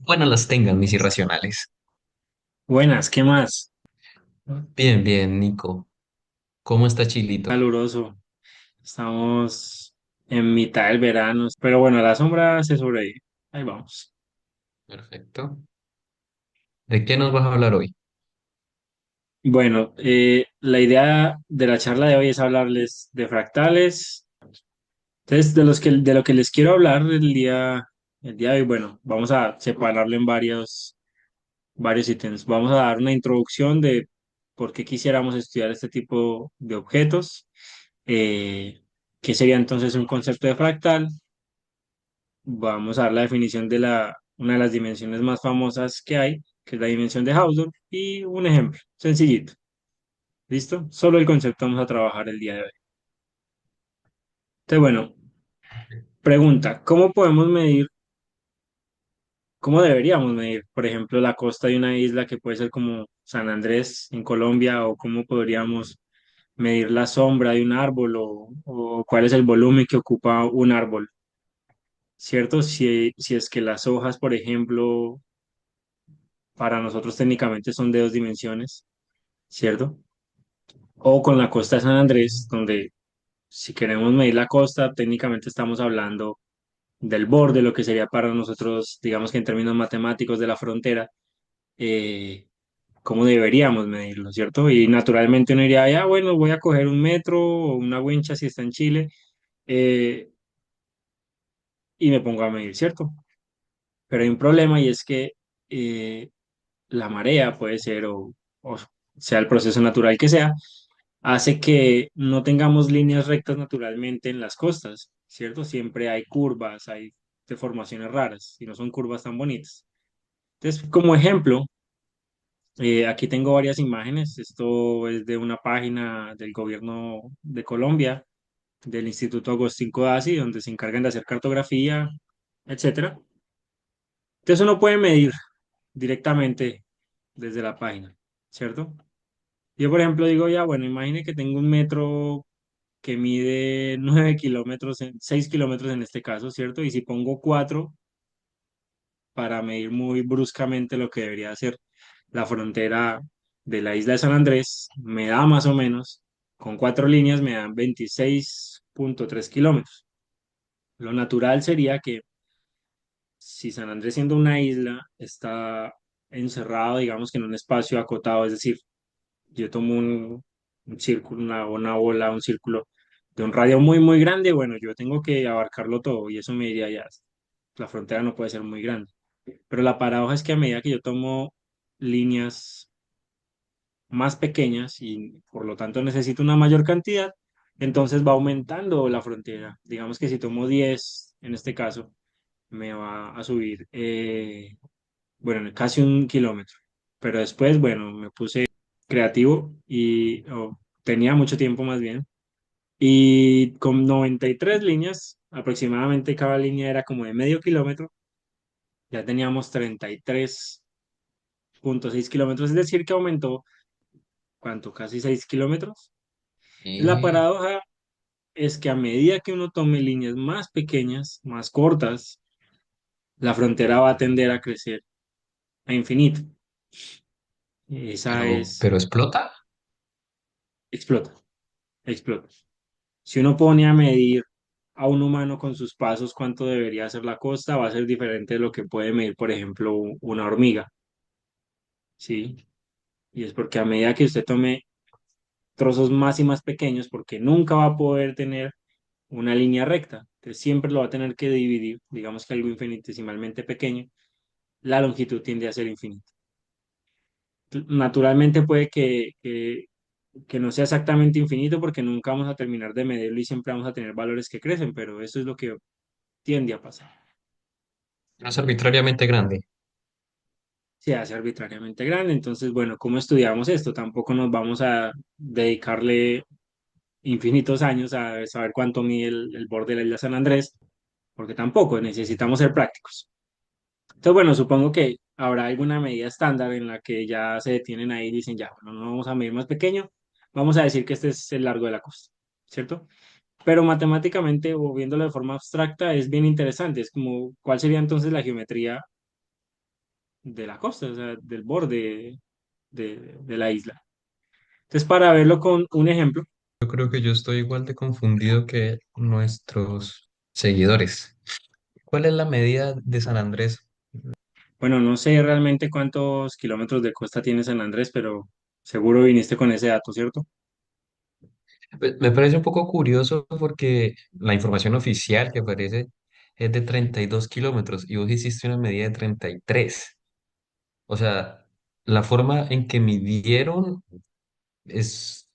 Bueno, las tengan mis irracionales. Buenas, ¿qué más? Bien, bien, Nico. ¿Cómo está Chilito? Caluroso. Estamos en mitad del verano, pero bueno, a la sombra se sobrevive. Ahí vamos. Perfecto. ¿De qué nos vas a hablar hoy? Bueno, la idea de la charla de hoy es hablarles de fractales. Entonces, de lo que les quiero hablar el día de hoy, bueno, vamos a separarlo en varios ítems. Vamos a dar una introducción de por qué quisiéramos estudiar este tipo de objetos. Eh, ¿Qué sería entonces un concepto de fractal? Vamos a dar la definición de una de las dimensiones más famosas que hay, que es la dimensión de Hausdorff, y un ejemplo, sencillito. ¿Listo? Solo el concepto vamos a trabajar el día de hoy. Entonces, bueno, pregunta, cómo deberíamos medir, por ejemplo, la costa de una isla que puede ser como San Andrés en Colombia, o cómo podríamos medir la sombra de un árbol, o cuál es el volumen que ocupa un árbol, ¿cierto? Si es que las hojas, por ejemplo, para nosotros técnicamente son de dos dimensiones, ¿cierto? O con la costa de San Andrés, donde si queremos medir la costa, técnicamente estamos hablando del borde, lo que sería para nosotros, digamos que en términos matemáticos de la frontera, eh, cómo deberíamos medirlo, ¿cierto? Y naturalmente uno diría, ya, bueno, voy a coger un metro o una wincha si está en Chile, eh, y me pongo a medir, ¿cierto? Pero hay un problema y es que eh, la marea puede ser, o sea el proceso natural que sea, hace que no tengamos líneas rectas naturalmente en las costas, ¿cierto? Siempre hay curvas, hay deformaciones raras y no son curvas tan bonitas. Entonces, como ejemplo, aquí tengo varias imágenes. Esto es de una página del gobierno de Colombia, del Instituto Agustín Codazzi, donde se encargan de hacer cartografía, etcétera. Entonces uno puede medir directamente desde la página, ¿cierto? Yo, por ejemplo, digo, ya, bueno, imagine que tengo un metro que mide 9 kilómetros, 6 kilómetros en este caso, ¿cierto? Y si pongo 4 para medir muy bruscamente lo que debería ser la frontera de la isla de San Andrés, me da más o menos, con 4 líneas me dan 26,3 kilómetros. Lo natural sería que si San Andrés siendo una isla está encerrado, digamos que en un espacio acotado, es decir, yo tomo un círculo, una bola, un círculo de un radio muy, muy grande, bueno, yo tengo que abarcarlo todo y eso me diría ya, la frontera no puede ser muy grande. Pero la paradoja es que a medida que yo tomo líneas más pequeñas y por lo tanto necesito una mayor cantidad, entonces va aumentando la frontera. Digamos que si tomo 10 en este caso, me va a subir, bueno, casi 1 kilómetro. Pero después, bueno, me puse creativo y tenía mucho tiempo más bien. Y con 93 líneas, aproximadamente cada línea era como de medio kilómetro, ya teníamos 33,6 kilómetros, es decir, que aumentó, ¿cuánto? Casi 6 kilómetros. La Y paradoja es que a medida que uno tome líneas más pequeñas, más cortas, la frontera va a tender a crecer a infinito. Esa es, pero explota. explota, explota. Si uno pone a medir a un humano con sus pasos cuánto debería ser la costa, va a ser diferente de lo que puede medir, por ejemplo, una hormiga, ¿sí? Y es porque a medida que usted tome trozos más y más pequeños, porque nunca va a poder tener una línea recta, entonces siempre lo va a tener que dividir, digamos que algo infinitesimalmente pequeño, la longitud tiende a ser infinita. Naturalmente puede que no sea exactamente infinito porque nunca vamos a terminar de medirlo y siempre vamos a tener valores que crecen, pero eso es lo que tiende a pasar. No es arbitrariamente grande. Se hace arbitrariamente grande. Entonces, bueno, ¿cómo estudiamos esto? Tampoco nos vamos a dedicarle infinitos años a saber cuánto mide el borde de la isla San Andrés, porque tampoco necesitamos ser prácticos. Entonces, bueno, supongo que habrá alguna medida estándar en la que ya se detienen ahí y dicen, ya, bueno, no vamos a medir más pequeño, vamos a decir que este es el largo de la costa, ¿cierto? Pero matemáticamente o viéndolo de forma abstracta es bien interesante, es como, ¿cuál sería entonces la geometría de la costa, o sea, del borde de la isla. Entonces, para verlo con un ejemplo, Yo creo que yo estoy igual de confundido que nuestros seguidores. ¿Cuál es la medida de San Andrés? bueno, no sé realmente cuántos kilómetros de costa tiene San Andrés, pero seguro viniste con ese dato, ¿cierto? Pues, me parece un poco curioso porque la información oficial que aparece es de 32 kilómetros y vos hiciste una medida de 33. O sea, la forma en que midieron es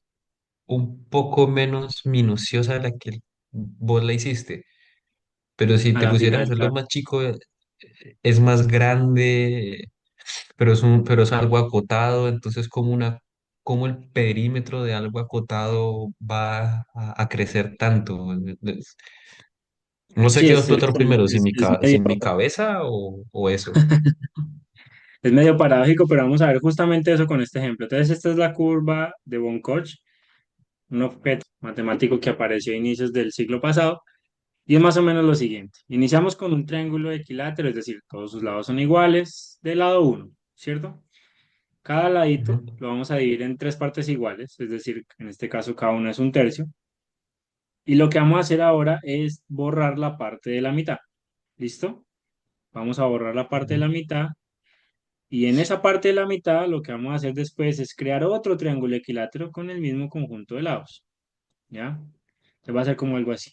un poco menos minuciosa de la que vos la hiciste. Pero si A te la pusieras a final, hacerlo claro. más chico, es más grande, pero es algo acotado, entonces como el perímetro de algo acotado va a crecer tanto. No sé Sí, qué va a explotar primero, si es si medio, mi cabeza o eso. es medio paradójico, pero vamos a ver justamente eso con este ejemplo. Entonces, esta es la curva de Von Koch, un objeto matemático que apareció a inicios del siglo pasado, y es más o menos lo siguiente. Iniciamos con un triángulo equilátero, es decir, todos sus lados son iguales del lado uno, ¿cierto? Cada ladito Ujú, lo vamos a dividir en tres partes iguales, es decir, en este caso cada una es un tercio. Y lo que vamos a hacer ahora es borrar la parte de la mitad. ¿Listo? Vamos a borrar la parte de ujú, la mitad. Y en esa parte de la mitad lo que vamos a hacer después es crear otro triángulo equilátero con el mismo conjunto de lados. ¿Ya? Entonces va a ser como algo así.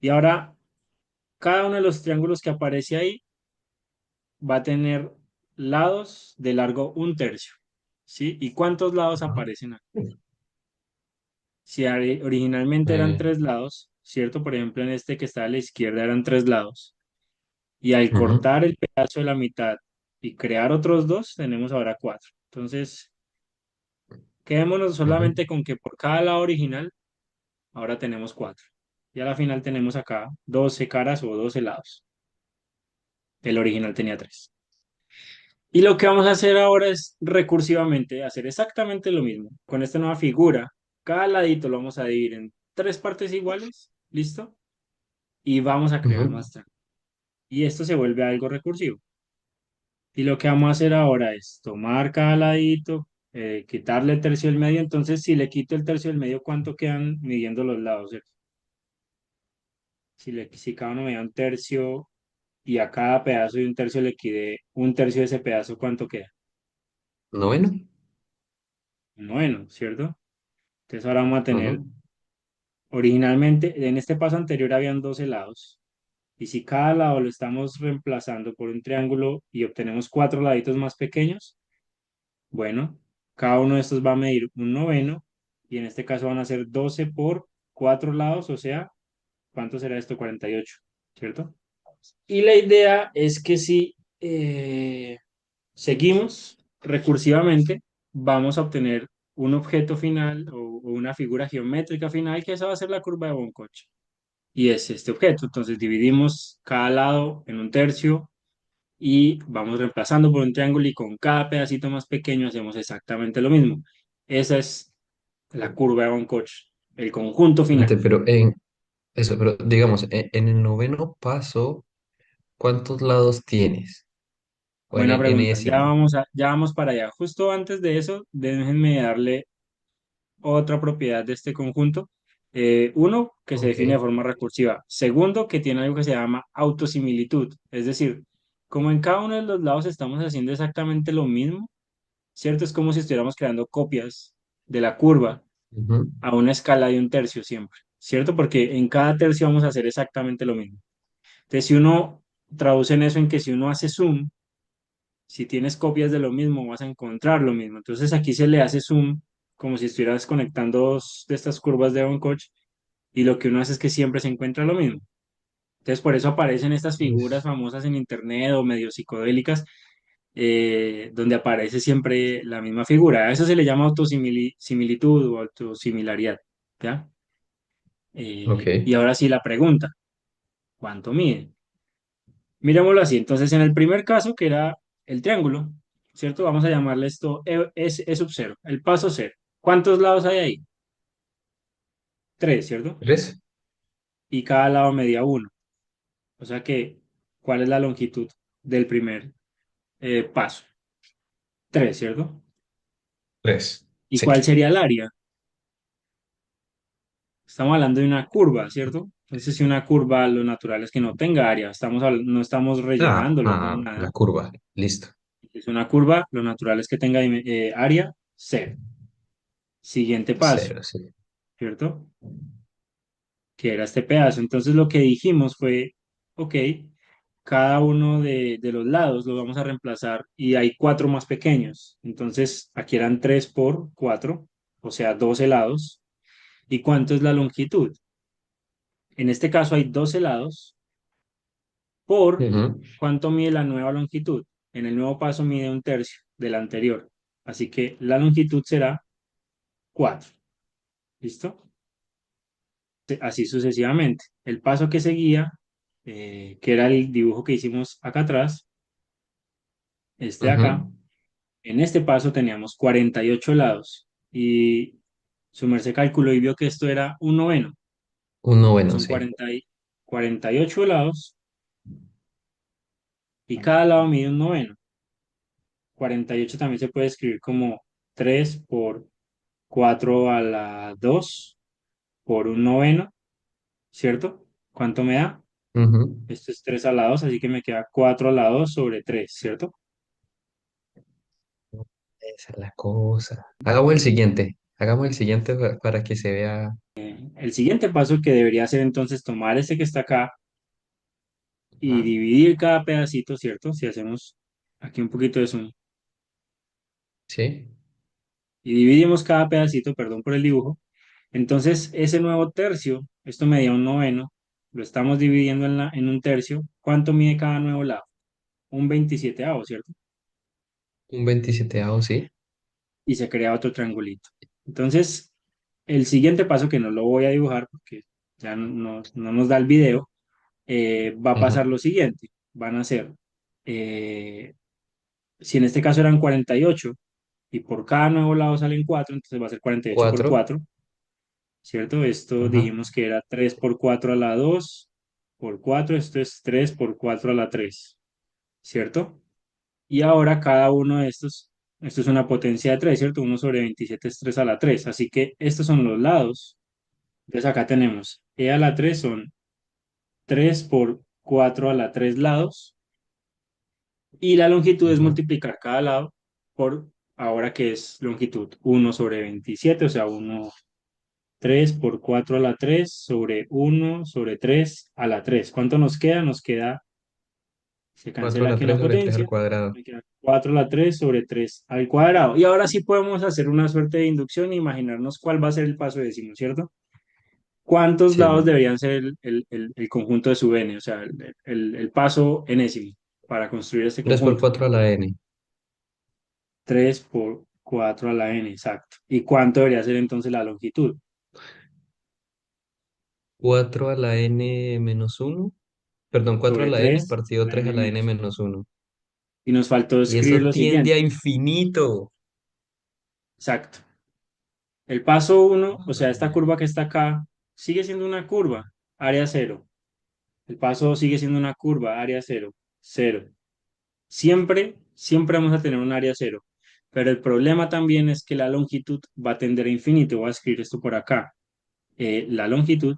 Y ahora cada uno de los triángulos que aparece ahí va a tener lados de largo un tercio. ¿Sí? ¿Y cuántos lados ujú. aparecen aquí? Si originalmente eran Eh, tres lados, ¿cierto? Por ejemplo, en este que está a la izquierda eran tres lados. Y al ujú, cortar el pedazo de la mitad y crear otros dos, tenemos ahora cuatro. Entonces, quedémonos ujú, solamente con que por cada lado original, ahora tenemos cuatro. Y a la final tenemos acá 12 caras o 12 lados. El original tenía tres. Y lo que vamos a hacer ahora es recursivamente hacer exactamente lo mismo. Con esta nueva figura, cada ladito lo vamos a dividir en tres partes iguales. ¿Listo? Y vamos a crear ujú. más triángulos. Y esto se vuelve algo recursivo. Y lo que vamos a hacer ahora es tomar cada ladito, quitarle el tercio del medio. Entonces, si le quito el tercio del medio, ¿cuánto quedan midiendo los lados? ¿Cierto? Si cada uno me da un tercio y a cada pedazo de un tercio le quité un tercio de ese pedazo, ¿cuánto queda? Noveno. Un noveno, ¿cierto? Entonces ahora vamos a tener, Ujú, originalmente, en este paso anterior habían 12 lados. Y si cada lado lo estamos reemplazando por un triángulo y obtenemos cuatro laditos más pequeños, bueno, cada uno de estos va a medir un noveno y en este caso van a ser 12 por 4 lados, o sea, ¿cuánto será esto? 48, ¿cierto? Y la idea es que si seguimos recursivamente, vamos a obtener un objeto final o una figura geométrica final, que esa va a ser la curva de Boncoche. Y es este objeto. Entonces dividimos cada lado en un tercio y vamos reemplazando por un triángulo y con cada pedacito más pequeño hacemos exactamente lo mismo. Esa es la curva de Von Koch, el conjunto final. Espérate, pero en eso, pero digamos, en el noveno paso, ¿cuántos lados tienes? O Buena en pregunta. ese. Ya vamos para allá. Justo antes de eso, déjenme darle otra propiedad de este conjunto. Uno, que se Ok. define de forma recursiva. Segundo, que tiene algo que se llama autosimilitud. Es decir, como en cada uno de los lados estamos haciendo exactamente lo mismo, ¿cierto? Es como si estuviéramos creando copias de la curva Ujú. a una escala de un tercio siempre, ¿cierto? Porque en cada tercio vamos a hacer exactamente lo mismo. Entonces, si uno traduce en eso en que si uno hace zoom, si tienes copias de lo mismo, vas a encontrar lo mismo. Entonces, aquí se le hace zoom como si estuvieras conectando dos de estas curvas de Von Koch y lo que uno hace es que siempre se encuentra lo mismo. Entonces, por eso aparecen estas figuras Es- famosas en internet o medio psicodélicas, donde aparece siempre la misma figura. A eso se le llama autosimilitud o autosimilaridad, ¿ya? Y Ok. ahora sí la pregunta, ¿cuánto mide? Miremoslo así. Entonces, en el primer caso, que era el triángulo, ¿cierto? Vamos a llamarle esto E sub cero, el paso cero. ¿Cuántos lados hay ahí? Tres, ¿cierto? ¿Tres? Y cada lado medía uno. O sea que, ¿cuál es la longitud del primer? paso, 3, ¿cierto? Tres. ¿Y Sí. cuál sería el área? Estamos hablando de una curva, ¿cierto? Entonces, si una curva, lo natural es que no tenga área, no estamos rellenándolo con La nada. curva. Listo. Si es una curva, lo natural es que tenga área cero. Siguiente paso, Cero, sí. ¿cierto? Que era este pedazo. Entonces, lo que dijimos fue, ok, cada uno de los lados los vamos a reemplazar y hay cuatro más pequeños. Entonces, aquí eran 3 por 4, o sea, 12 lados. ¿Y cuánto es la longitud? En este caso hay 12 lados por Ujú. cuánto mide la nueva longitud. En el nuevo paso mide un tercio del anterior. Así que la longitud será 4. ¿Listo? Así sucesivamente. El paso que seguía, que era el dibujo que hicimos acá atrás, este de acá, Ujú. en este paso teníamos 48 lados y su merced calculó y vio que esto era un noveno. Un noveno, Son sí. 48 lados y cada lado mide un noveno. 48 también se puede escribir como 3 por 4 a la 2 por un noveno, ¿cierto? ¿Cuánto me da? Ujú. Esto es 3 a la 2, así que me queda 4 a la 2 sobre 3, ¿cierto? Esa es la cosa. Hagamos el siguiente. Hagamos el siguiente para que se vea. El siguiente paso que debería hacer entonces tomar este que está acá y Ajá. dividir cada pedacito, ¿cierto? Si hacemos aquí un poquito de zoom Sí. y dividimos cada pedacito, perdón por el dibujo, entonces ese nuevo tercio, esto medía un noveno, lo estamos dividiendo en un tercio. ¿Cuánto mide cada nuevo lado? Un 27avo, ¿cierto? Un 27º, sí. Y se crea otro triangulito. Entonces, el siguiente paso, que no lo voy a dibujar porque ya no nos da el video, va a pasar Ujú. lo siguiente. Van a ser, eh, si en este caso eran 48 y por cada nuevo lado salen 4, entonces va a ser 48 por Cuatro. 4, ¿cierto? Esto Ajá. dijimos que era 3 por 4 a la 2 por 4, esto es 3 por 4 a la 3, ¿cierto? Y ahora cada uno de estos, esto es una potencia de 3, ¿cierto? 1/27 es 3 a la 3. Así que estos son los lados. Entonces acá tenemos e a la 3 son 3 por 4 a la 3 lados. Y la longitud es Ujú. multiplicar cada lado por ahora que es longitud 1/27, o sea, 3 por 4 a la 3 sobre 1/3 a la 3. ¿Cuánto nos queda? Nos queda, se 4 a cancela la aquí 3 una sobre 3 al potencia, cuadrado. me queda 4 a la 3 sobre 3 al cuadrado. Y ahora sí podemos hacer una suerte de inducción e imaginarnos cuál va a ser el paso décimo, ¿cierto? ¿Cuántos lados Sí. deberían ser el conjunto de su n? O sea, el paso enésimo para construir este 3 por conjunto. 4 a la n. 3 por 4 a la n, exacto. ¿Y cuánto debería ser entonces la longitud? 4 a la n menos uno. Perdón, 4 a Sobre la n 3 a partido la 3 a n la n menos. menos uno. Y nos faltó Y escribir eso lo tiende a siguiente. infinito. Exacto. El paso uno, o sea, esta curva que está acá, sigue siendo una curva, área cero. El paso 2 sigue siendo una curva, área cero, cero. Siempre vamos a tener un área cero. Pero el problema también es que la longitud va a tender a infinito. Voy a escribir esto por acá. La longitud,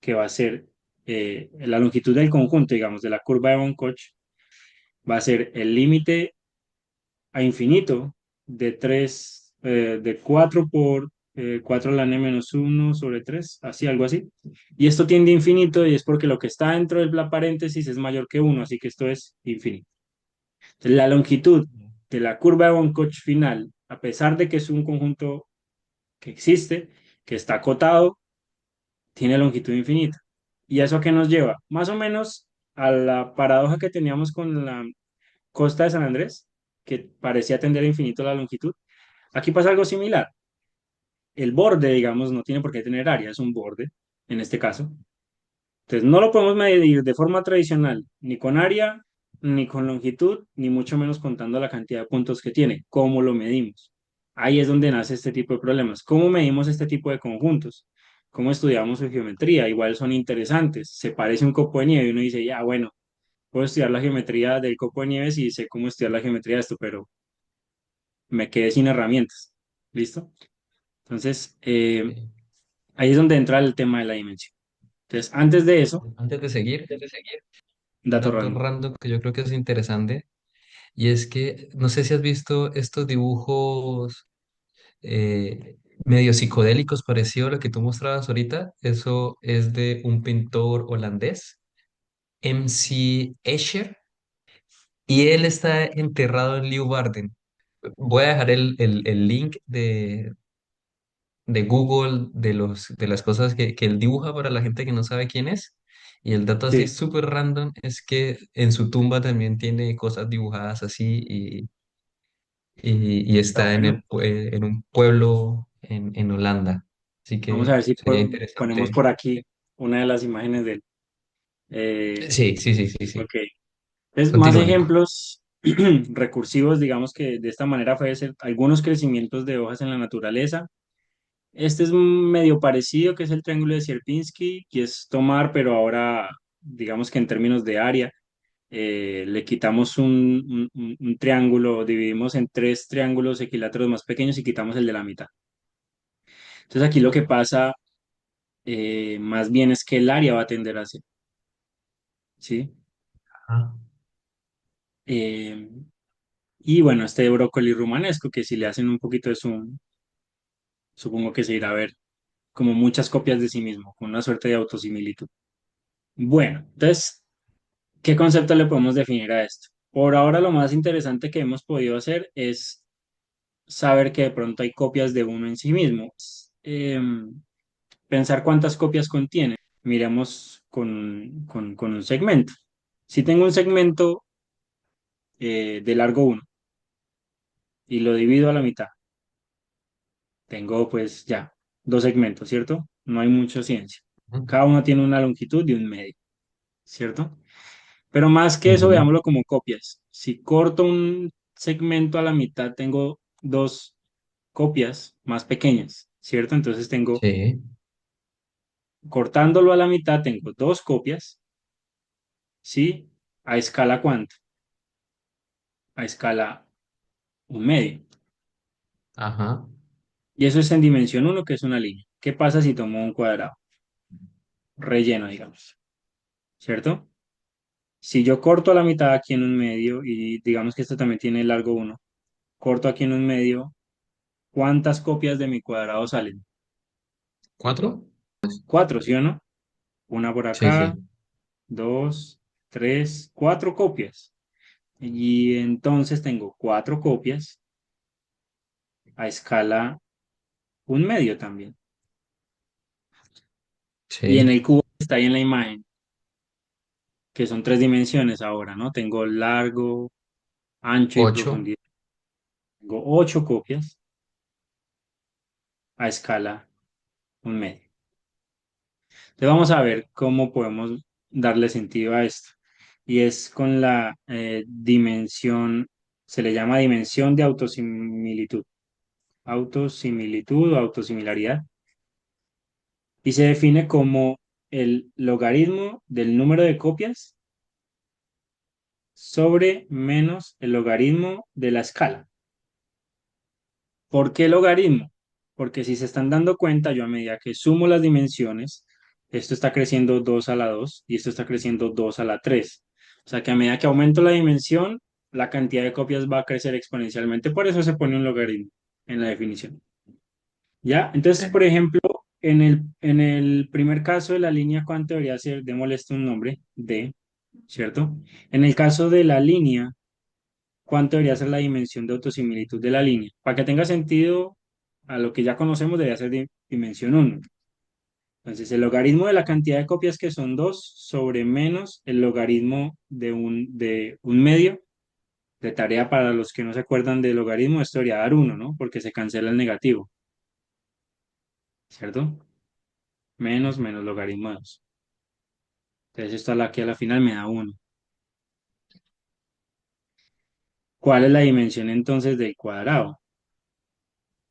que va a ser la longitud del conjunto, digamos, de la curva de Von Koch, va a ser el límite a infinito de 3 de 4 por 4 a la n menos uno sobre 3 así, algo así. Y esto tiende a infinito y es porque lo que está dentro de la paréntesis es mayor que uno, así que esto es infinito. La longitud de la curva de Von Koch final, a pesar de que es un conjunto que existe, que está acotado, tiene longitud infinita. ¿Y eso a qué nos lleva? Más o menos a la paradoja que teníamos con la costa de San Andrés, que parecía tender a infinito la longitud. Aquí pasa algo similar. El borde, digamos, no tiene por qué tener área, es un borde, en este caso. Entonces, no lo podemos medir de forma tradicional, ni con área, ni con longitud, ni mucho menos contando la cantidad de puntos que tiene. ¿Cómo lo medimos? Ahí es donde nace este tipo de problemas. ¿Cómo medimos este tipo de conjuntos? ¿Cómo estudiamos su geometría? Igual son interesantes. Se parece un copo de nieve y uno dice, ya, bueno, puedo estudiar la geometría del copo de nieves y sé cómo estudiar la geometría de esto, pero me quedé sin herramientas. ¿Listo? Entonces, Ok. ahí es donde entra el tema de la dimensión. Entonces, antes de eso, Antes de seguir, un dato dato random. random que yo creo que es interesante, y es que no sé si has visto estos dibujos medio psicodélicos parecido a lo que tú mostrabas ahorita. Eso es de un pintor holandés, MC Escher, y él está enterrado en Leeuwarden. Voy a dejar el link de Google de las cosas que él dibuja para la gente que no sabe quién es. Y el dato así Sí, súper random es que en su tumba también tiene cosas dibujadas así y está está bueno. en un pueblo en Holanda. Así Vamos a que ver si sería ponemos interesante. por aquí una de las imágenes de él. Eh, Sí, sí, sí, sí, sí. ok. Es más Continúa, Nico. ejemplos recursivos, digamos que de esta manera puede ser algunos crecimientos de hojas en la naturaleza. Este es medio parecido, que es el triángulo de Sierpinski, que es tomar, pero ahora, digamos que en términos de área, le quitamos un triángulo, dividimos en tres triángulos equiláteros más pequeños y quitamos el de la mitad. Entonces aquí lo que pasa más bien es que el área va a tender hacia, ¿sí? Ah, Eh, y bueno, este brócoli rumanesco, que si le hacen un poquito de zoom, supongo que se irá a ver como muchas copias de sí mismo, con una suerte de autosimilitud. Bueno, entonces, ¿qué concepto le podemos definir a esto? Por ahora lo más interesante que hemos podido hacer es saber que de pronto hay copias de uno en sí mismo. Pensar cuántas copias contiene. Miremos con un segmento. Si tengo un segmento de largo uno y lo divido a la mitad, tengo pues ya dos segmentos, ¿cierto? No hay mucha ciencia. ujú, Cada uno tiene una longitud y un medio, ¿cierto? Pero más que eso, ujú. veámoslo como copias. Si corto un segmento a la mitad, tengo dos copias más pequeñas, ¿cierto? Entonces tengo, Sí, cortándolo a la mitad, tengo dos copias, ¿sí? ¿A escala cuánto? A escala un medio. ajá, Y eso es en dimensión uno, que es una línea. ¿Qué pasa si tomo un cuadrado relleno, digamos? ¿Cierto? Si yo corto a la mitad aquí en un medio y digamos que esto también tiene largo uno, corto aquí en un medio, ¿cuántas copias de mi cuadrado salen? ¿cuatro? Cuatro, ¿sí o no? Una por Sí, acá, sí. dos, tres, cuatro copias. Y entonces tengo cuatro copias a escala un medio también. Y en Sí. el cubo que está ahí en la imagen, que son tres dimensiones ahora, ¿no? Tengo largo, ancho y Ocho. profundidad. Tengo ocho copias a escala un medio. Entonces vamos a ver cómo podemos darle sentido a esto. Y es con la dimensión, se le llama dimensión de autosimilitud. Autosimilitud o autosimilaridad. Y se define como el logaritmo del número de copias sobre menos el logaritmo de la escala. ¿Por qué logaritmo? Porque si se están dando cuenta, yo a medida que sumo las dimensiones, esto está creciendo 2 a la 2 y esto está creciendo 2 a la 3. O sea que a medida que aumento la dimensión, la cantidad de copias va a crecer exponencialmente. Por eso se pone un logaritmo en la definición. ¿Ya? Entonces, por ejemplo, en el primer caso de la línea, ¿cuánto debería ser? Démosle esto un nombre, D, ¿cierto? En el caso de la línea, ¿cuánto debería ser la dimensión de autosimilitud de la línea? Para que tenga sentido, a lo que ya conocemos debería ser dimensión uno. Entonces, el logaritmo de la cantidad de copias que son 2 sobre menos el logaritmo de un medio, de tarea para los que no se acuerdan del logaritmo, esto debería dar uno, ¿no? Porque se cancela el negativo, ¿cierto? Menos menos logaritmo de 2. Entonces, esto aquí a la final me da uno. ¿Cuál es la dimensión entonces del cuadrado?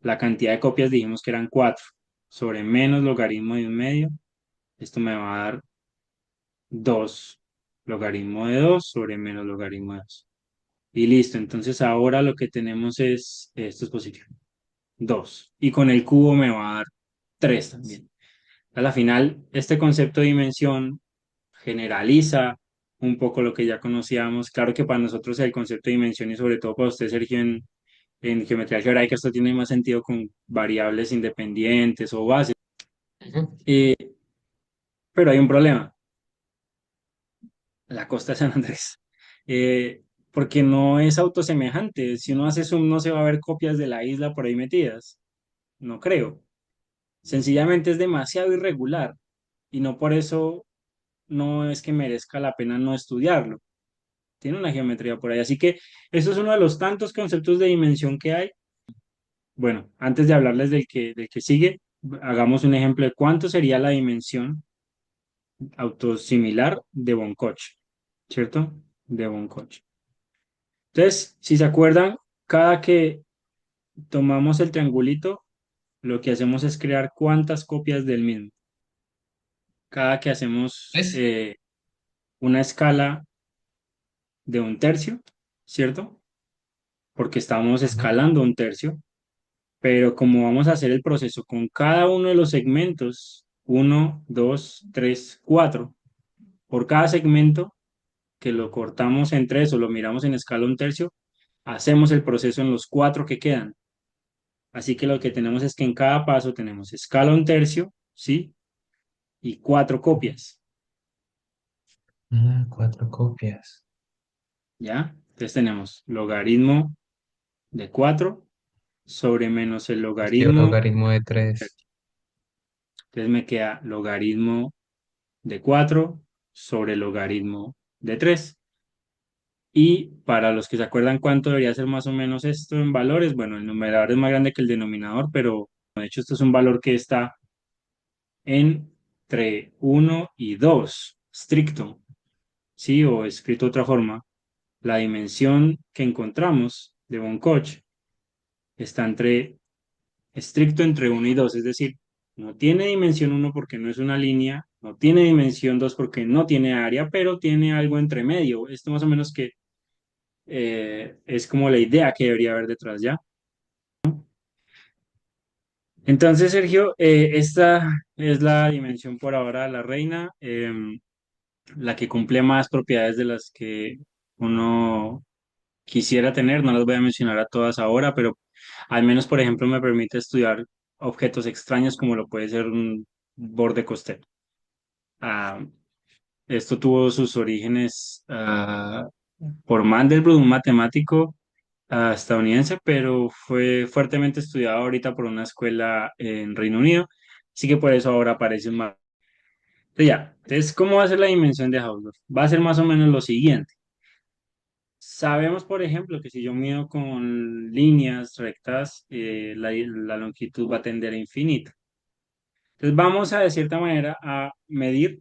La cantidad de copias dijimos que eran 4 sobre menos logaritmo de un medio. Esto me va a dar 2. logaritmo de 2 sobre menos logaritmo de 2. Y listo, entonces ahora lo que tenemos es, esto es positivo, 2. Y con el cubo me va a dar 3 también. A la final, este concepto de dimensión generaliza un poco lo que ya conocíamos. Claro que para nosotros el concepto de dimensión y sobre todo para usted, Sergio, en geometría algebraica, esto tiene más sentido con variables independientes o bases. Ujú. Eh, pero hay un problema, la costa de San Andrés. Eh, porque no es autosemejante. Si uno hace zoom, no se va a ver copias de la isla por ahí metidas. No creo. Sencillamente es demasiado irregular y no por eso no es que merezca la pena no estudiarlo. Tiene una geometría por ahí. Así que eso es uno de los tantos conceptos de dimensión que hay. Bueno, antes de hablarles del que sigue, hagamos un ejemplo de cuánto sería la dimensión autosimilar de Boncoch, ¿cierto? De Boncoch. Entonces, si se acuerdan, cada que tomamos el triangulito, lo que hacemos es crear cuántas copias del mismo. Cada que hacemos ¿Ves? una escala de un tercio, ¿cierto? Porque estamos Ujú. escalando un tercio, pero como vamos a hacer el proceso con cada uno de los segmentos, uno, 2, 3, 4, por cada segmento que lo cortamos en tres o lo miramos en escala un tercio, hacemos el proceso en los cuatro que quedan. Así que lo que tenemos es que en cada paso tenemos escala un tercio, ¿sí? Y cuatro copias, Ah, cuatro copias. ¿ya? Entonces tenemos logaritmo de 4 sobre menos el Aquí un logaritmo. logaritmo de 3. Entonces me queda logaritmo de 4 sobre logaritmo de 3. Y para los que se acuerdan cuánto debería ser más o menos esto en valores, bueno, el numerador es más grande que el denominador, pero de hecho esto es un valor que está entre 1 y 2 estricto, ¿sí? O escrito de otra forma, la dimensión que encontramos de Von Koch está estricto entre 1 y 2, es decir, no tiene dimensión 1 porque no es una línea, no tiene dimensión 2 porque no tiene área, pero tiene algo entre medio. Esto más o menos que es como la idea que debería haber detrás, ¿ya? Entonces, Sergio, esta es la dimensión por ahora, la reina, la que cumple más propiedades de las que uno quisiera tener. No las voy a mencionar a todas ahora, pero al menos, por ejemplo, me permite estudiar objetos extraños como lo puede ser un borde costero. Ah, esto tuvo sus orígenes por Mandelbrot, un matemático estadounidense, pero fue fuertemente estudiado ahorita por una escuela en Reino Unido, así que por eso ahora aparece más. Entonces, ya, entonces, ¿cómo va a ser la dimensión de Hausdorff? Va a ser más o menos lo siguiente. Sabemos, por ejemplo, que si yo mido con líneas rectas, la longitud va a tender a infinito. Entonces vamos a, de cierta manera, a medir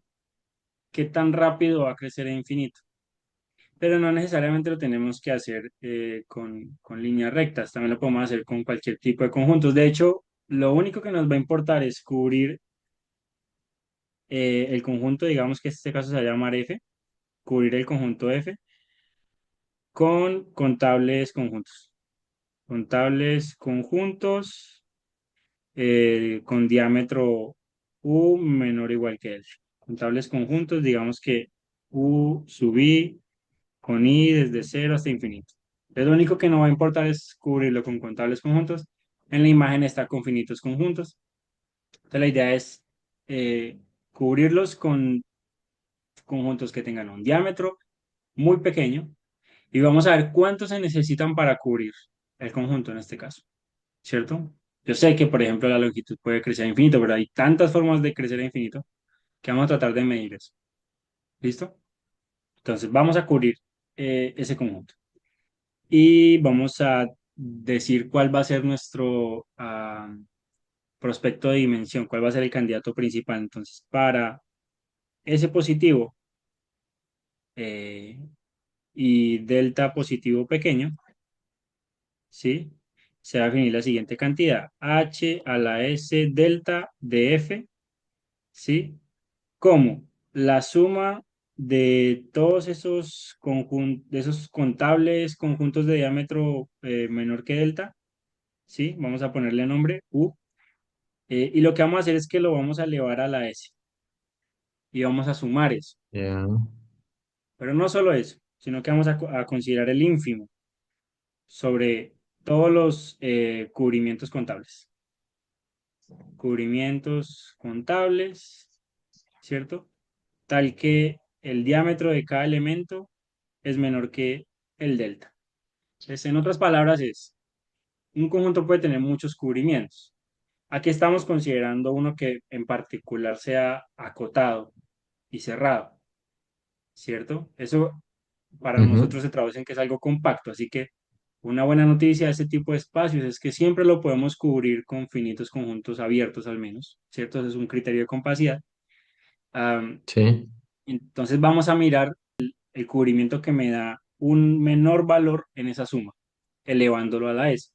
qué tan rápido va a crecer a infinito. Pero no necesariamente lo tenemos que hacer con líneas rectas, también lo podemos hacer con cualquier tipo de conjuntos. De hecho, lo único que nos va a importar es cubrir el conjunto, digamos que en este caso se va a llamar F, cubrir el conjunto F con contables conjuntos. Contables conjuntos con diámetro U menor o igual que L. Contables conjuntos, digamos que U sub I con I desde cero hasta infinito. Entonces, lo único que no va a importar es cubrirlo con contables conjuntos. En la imagen está con finitos conjuntos. Entonces, la idea es eh, cubrirlos con conjuntos que tengan un diámetro muy pequeño y vamos a ver cuántos se necesitan para cubrir el conjunto en este caso, ¿cierto? Yo sé que, por ejemplo, la longitud puede crecer a infinito, pero hay tantas formas de crecer a infinito que vamos a tratar de medir eso. ¿Listo? Entonces, vamos a cubrir ese conjunto. Y vamos a decir cuál va a ser nuestro prospecto de dimensión, cuál va a ser el candidato principal. Entonces, para ese positivo eh, y delta positivo pequeño, ¿sí? Se va a definir la siguiente cantidad, h a la s delta de f, ¿sí? Como la suma. de todos esos de esos contables conjuntos de diámetro menor que delta, ¿sí? Vamos a ponerle nombre U. Y lo que vamos a hacer es que lo vamos a elevar a la S y vamos a sumar eso. Ya. Pero no solo eso, sino que vamos a considerar el ínfimo sobre todos los cubrimientos contables. Cubrimientos contables, ¿cierto? Tal que el diámetro de cada elemento es menor que el delta. Entonces, en otras palabras, un conjunto puede tener muchos cubrimientos. Aquí estamos considerando uno que en particular sea acotado y cerrado, ¿cierto? Eso para Ujú. nosotros se traduce en que es algo compacto, así que una buena noticia de este tipo de espacios es que siempre lo podemos cubrir con finitos conjuntos abiertos al menos, ¿cierto? Ese es un criterio de compacidad. Am, Sí, entonces vamos a mirar el cubrimiento que me da un menor valor en esa suma, elevándolo a la S.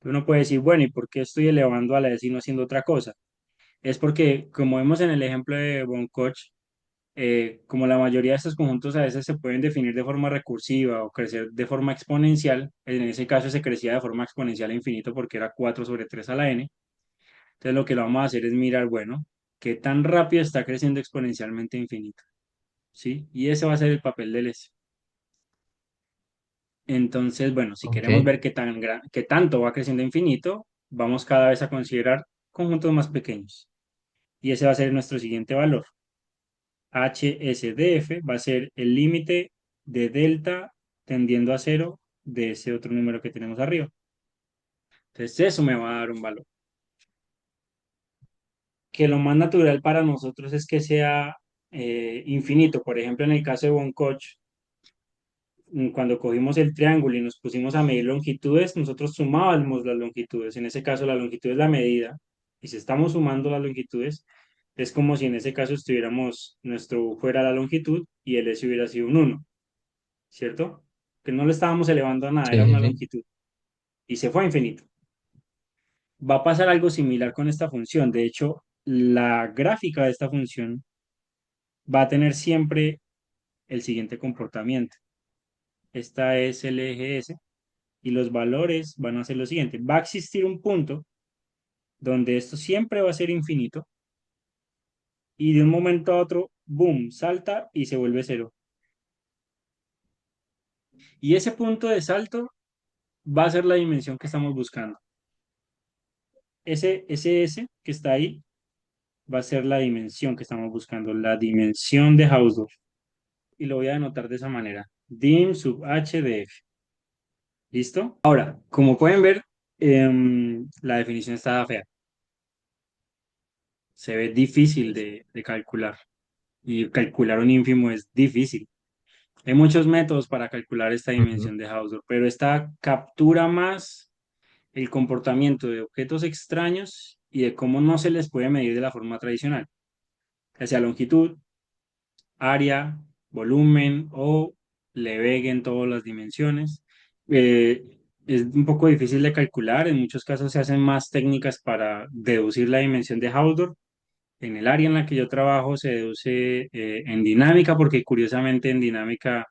Uno puede decir, bueno, ¿y por qué estoy elevando a la S y no haciendo otra cosa? Es porque, como vemos en el ejemplo de Von Koch, como la mayoría de estos conjuntos a veces se pueden definir de forma recursiva o crecer de forma exponencial, en ese caso se crecía de forma exponencial a infinito porque era 4 sobre 3 a la n. Entonces lo que lo vamos a hacer es mirar, bueno, qué tan rápido está creciendo exponencialmente a infinito, ¿sí? Y ese va a ser el papel del S. Entonces, bueno, si ok, queremos ver qué tanto va creciendo a infinito, vamos cada vez a considerar conjuntos más pequeños. Y ese va a ser nuestro siguiente valor. HSDF va a ser el límite de delta tendiendo a cero de ese otro número que tenemos arriba. Entonces eso me va a dar un valor. Que lo más natural para nosotros es que sea infinito. Por ejemplo, en el caso de Von Koch, cuando cogimos el triángulo y nos pusimos a medir longitudes, nosotros sumábamos las longitudes. En ese caso, la longitud es la medida. Y si estamos sumando las longitudes, es como si en ese caso estuviéramos, nuestro fuera la longitud y el S hubiera sido un uno, ¿cierto? Que no lo estábamos elevando a nada, sí, era sí, una sí. longitud. Y se fue a infinito. Va a pasar algo similar con esta función. De hecho, la gráfica de esta función va a tener siempre el siguiente comportamiento. Esta es el eje S y los valores van a ser lo siguiente. Va a existir un punto donde esto siempre va a ser infinito y de un momento a otro, boom, salta y se vuelve cero. Y ese punto de salto va a ser la dimensión que estamos buscando. Ese S que está ahí va a ser la dimensión que estamos buscando, la dimensión de Hausdorff. Y lo voy a anotar de esa manera. Dim sub h de f. ¿Listo? Ahora, como pueden ver, la definición está fea. Se ve difícil de calcular. Y calcular un ínfimo es difícil. Hay muchos métodos para calcular esta Ujú. dimensión de Hausdorff, pero esta captura más el comportamiento de objetos extraños y de cómo no se les puede medir de la forma tradicional, ya sea longitud, área, volumen o Lebesgue en todas las dimensiones. Eh, es un poco difícil de calcular, en muchos casos se hacen más técnicas para deducir la dimensión de Hausdorff. En el área en la que yo trabajo se deduce en dinámica, porque curiosamente en dinámica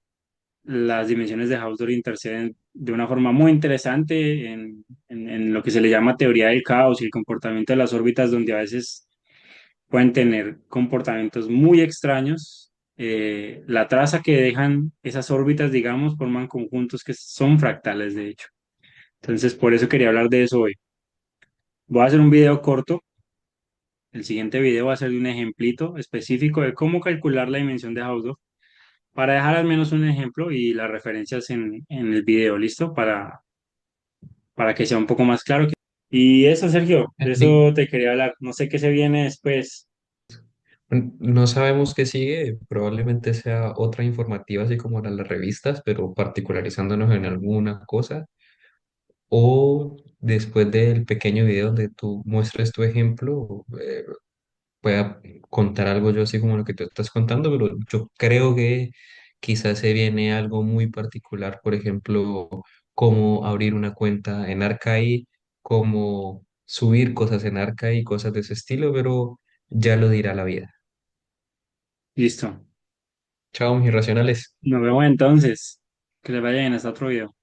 las dimensiones de Hausdorff interceden de una forma muy interesante en lo que se le llama teoría del caos y el comportamiento de las órbitas, donde a veces pueden tener comportamientos muy extraños. La traza que dejan esas órbitas, digamos, forman conjuntos que son fractales, de hecho. Entonces, por eso quería hablar de eso hoy. Voy a hacer un video corto. El siguiente video va a ser de un ejemplito específico de cómo calcular la dimensión de Hausdorff, para dejar al menos un ejemplo y las referencias en el video, ¿listo? Para que sea un poco más claro. Y eso, Sergio, de Di- eso te quería hablar. No sé qué se viene después. No sabemos qué sigue, probablemente sea otra informativa así como las revistas, pero particularizándonos en alguna cosa. O después del pequeño video donde tú muestres tu ejemplo, pueda contar algo yo así como lo que tú estás contando, pero yo creo que quizás se viene algo muy particular, por ejemplo, cómo abrir una cuenta en Arcai, cómo subir cosas en Arcai, cosas de ese estilo, pero ya lo dirá la vida. Listo. Chao, mis irracionales. Nos vemos entonces. Que les vaya bien hasta otro video.